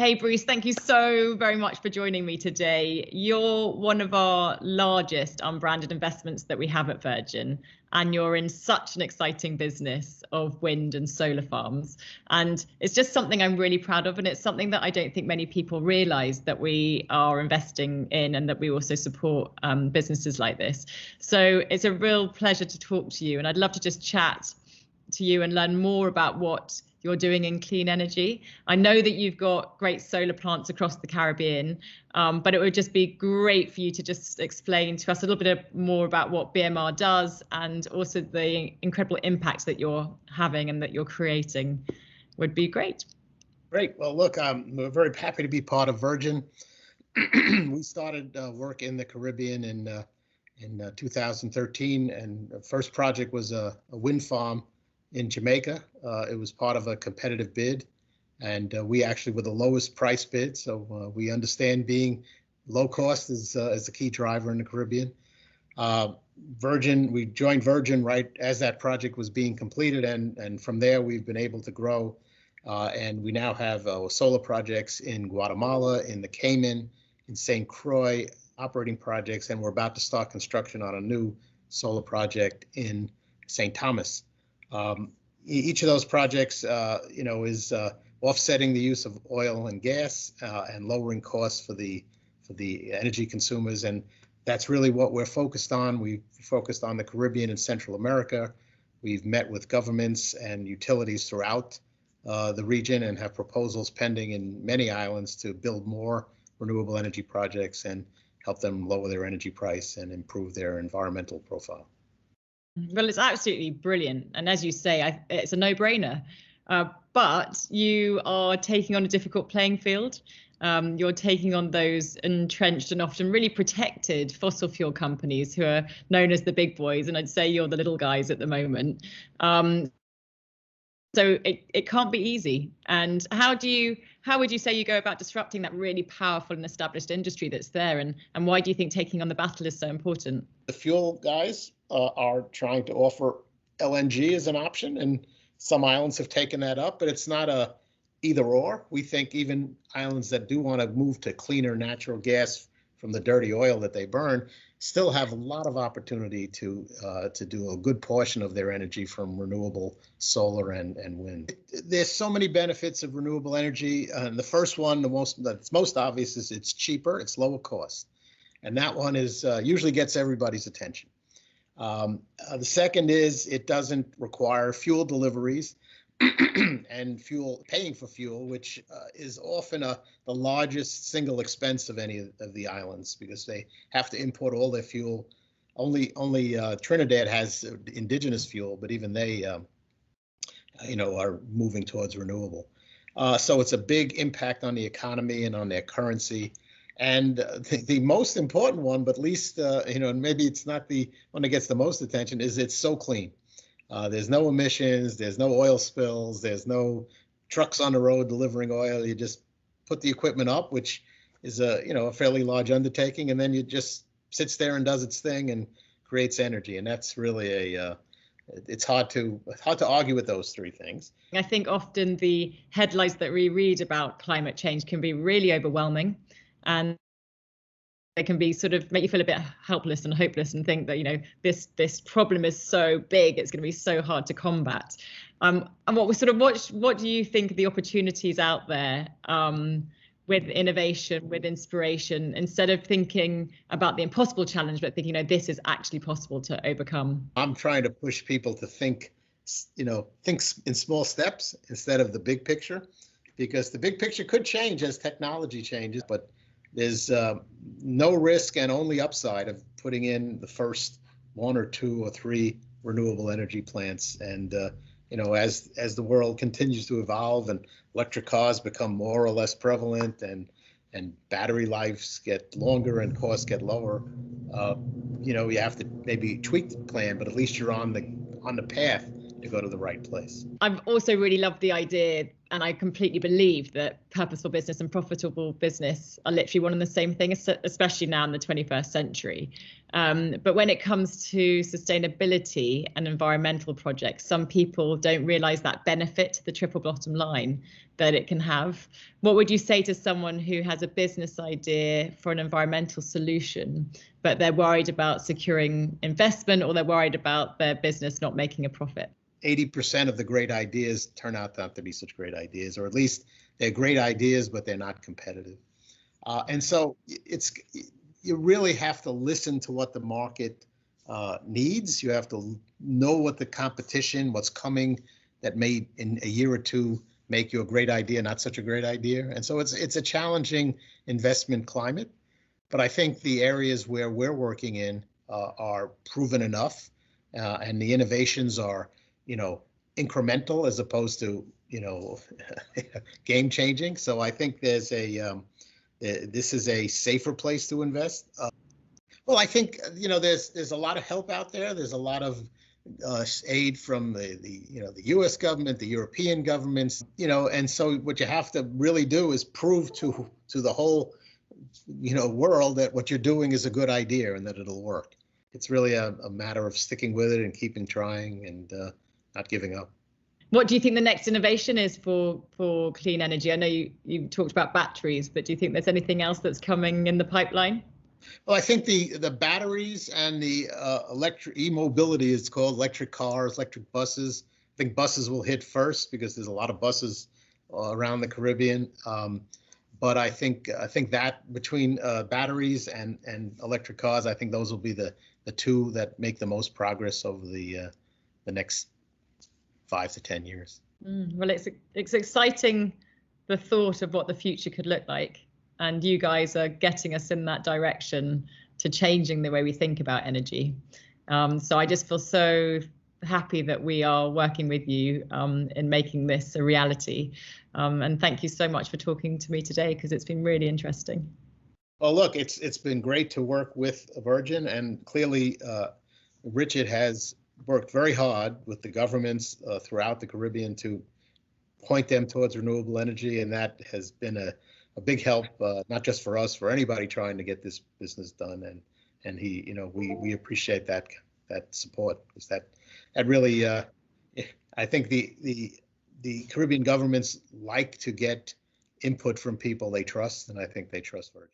Hey, Bruce, thank you so very much for joining me today. You're one of our largest unbranded investments that we have at Virgin, and you're in such an exciting business of wind and solar farms. And it's just something I'm really proud of, and it's something that I don't think many people realize that we are investing in, and that we also support businesses like this. So it's a real pleasure to talk to you, and I'd love to just chat to you and learn more about what you're doing in clean energy. I know that you've got great solar plants across the Caribbean, but it would just be great for you to just explain to us a little bit more about what BMR does, and also the incredible impact that you're having and that you're creating would be great. Great. Well, look, we're very happy to be part of Virgin. We started work in the Caribbean in 2013, and the first project was a wind farm in Jamaica. It was part of a competitive bid, and we actually were the lowest price bid. So we understand being low cost is a key driver in the Caribbean. We joined Virgin right as that project was being completed, and from there we've been able to grow, and we now have solar projects in Guatemala, in the Cayman, in St. Croix, operating projects, and we're about to start construction on a new solar project in St. Thomas. Each of those projects, is offsetting the use of oil and gas and lowering costs for the energy consumers, and that's really what we're focused on. We've focused on the Caribbean and Central America. We've met with governments and utilities throughout the region and have proposals pending in many islands to build more renewable energy projects and help them lower their energy price and improve their environmental profile. Well, it's absolutely brilliant. And as you say, it's a no-brainer. But you are taking on a difficult playing field. You're taking on those entrenched and often really protected fossil fuel companies who are known as the big boys. And I'd say you're the little guys at the moment. So it can't be easy. And how would you say you go about disrupting that really powerful and established industry that's there? And why do you think taking on the battle is so important? The fuel guys are trying to offer LNG as an option, and some islands have taken that up, but it's not a either or. We think even islands that do want to move to cleaner natural gas from the dirty oil that they burn still have a lot of opportunity to do a good portion of their energy from renewable solar and wind. There's so many benefits of renewable energy. And the first one, that's most obvious, is it's cheaper, it's lower cost. And that one is usually gets everybody's attention. The second is it doesn't require fuel deliveries and paying for fuel, which is often the largest single expense of any of the islands, because they have to import all their fuel. Only Trinidad has indigenous fuel, but even they, are moving towards renewable. So it's a big impact on the economy and on their currency. And the most important one, but least, maybe it's not the one that gets the most attention, is it's so clean. There's no emissions, there's no oil spills, there's no trucks on the road delivering oil. You just put the equipment up, which is a fairly large undertaking, and then it just sits there and does its thing and creates energy. And that's really it's hard to argue with those three things. I think often the headlines that we read about climate change can be really overwhelming, and they can be sort of make you feel a bit helpless and hopeless and think that, this problem is so big, it's going to be so hard to combat. And what do you think are the opportunities out there with innovation, with inspiration, instead of thinking about the impossible challenge, but thinking, this is actually possible to overcome? I'm trying to push people to think in small steps instead of the big picture, because the big picture could change as technology changes, but there's no risk and only upside of putting in the first 1 or 2 or 3 renewable energy plants. And as the world continues to evolve and electric cars become more or less prevalent, and battery lives get longer and costs get lower, you have to maybe tweak the plan, but at least you're on the path to go to the right place. I've also really loved the idea and I completely believe that purposeful business and profitable business are literally one and the same thing, especially now in the 21st century. But when it comes to sustainability and environmental projects, some people don't realize that benefit to the triple bottom line that it can have. What would you say to someone who has a business idea for an environmental solution, but they're worried about securing investment, or they're worried about their business not making a profit? 80% of the great ideas turn out not to be such great ideas, or at least they're great ideas, but they're not competitive. And so you really have to listen to what the market needs. You have to know what the competition, what's coming that may in a year or two make you a great idea, not such a great idea. And so it's a challenging investment climate. But I think the areas where we're working in are proven enough, and the innovations are, incremental as opposed to, game changing. So I think this is a safer place to invest. Well, I think, there's a lot of help out there. There's a lot of aid from the U.S. government, the European governments, and so what you have to really do is prove to the whole, world that what you're doing is a good idea and that it'll work. It's really a matter of sticking with it and keeping trying and not giving up. What do you think the next innovation is for clean energy? I know you talked about batteries, but do you think there's anything else that's coming in the pipeline? Well, I think the batteries and the electric e-mobility, it's called, electric cars, electric buses. I think buses will hit first because there's a lot of buses around the Caribbean. But I think that between batteries and electric cars, I think those will be the two that make the most progress over the next 5 to 10 years. Well, it's exciting, the thought of what the future could look like, and you guys are getting us in that direction to changing the way we think about energy. So I just feel so happy that we are working with you in making this a reality. And thank you so much for talking to me today, because it's been really interesting. Well, look, it's been great to work with Virgin, and clearly Richard has worked very hard with the governments throughout the Caribbean to point them towards renewable energy, and that has been a big help, not just for us, for anybody trying to get this business done. And he, we appreciate that support, because that really, I think the Caribbean governments like to get input from people they trust, and I think they trust Virgin.